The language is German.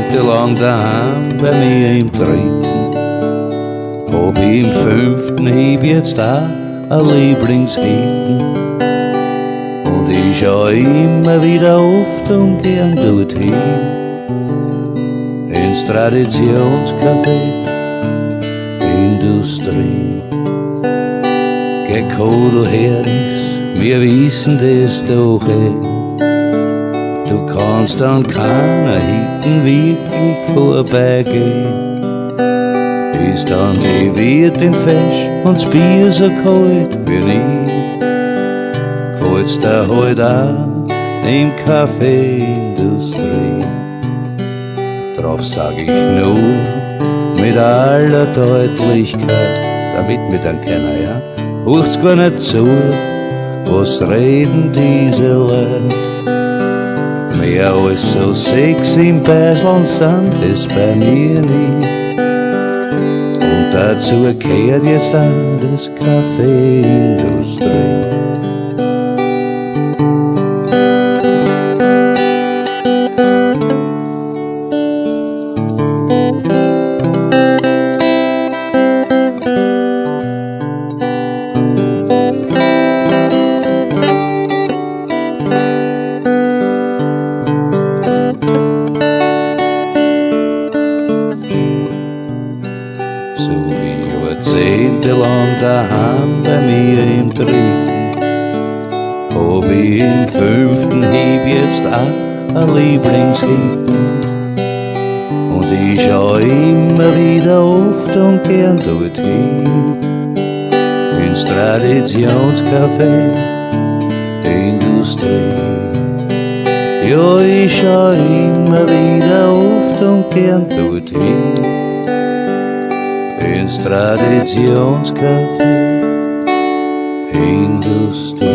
jahrzehntelang daheim bei mir im dritten. Hab ich im fünften heb jetzt auch ein Lieblingshitten. Und ich schau immer wieder oft und gern dorthin. Ins Traditionscafé Industrie. Gekodel her ist, wir wissen das doch Du kannst an keiner Hitten wirklich vorbeigehen. Ist dann die Wirtin fesch und das Bier so kalt wie nie. Gefällt's dir halt auch im Café Industrie. Drauf sag ich nur mit aller Deutlichkeit, damit mir dann keiner, ja, hört's gar nicht zu, was reden diese Leute. Mehr als so Sex im Beiseln sind es bei mir nie. Und dazu gehört jetzt auch das Café Industrie. So wie jahrzehntelang daheim bei mir im dritten, hab ich im fünften heb jetzt auch ein Lieblingshitten. Und ich schau immer wieder oft und gern dorthin, ins Traditionscafé Industrie. Ja, ich schau immer wieder oft und gern dorthin, ins Traditionscafé Industrie.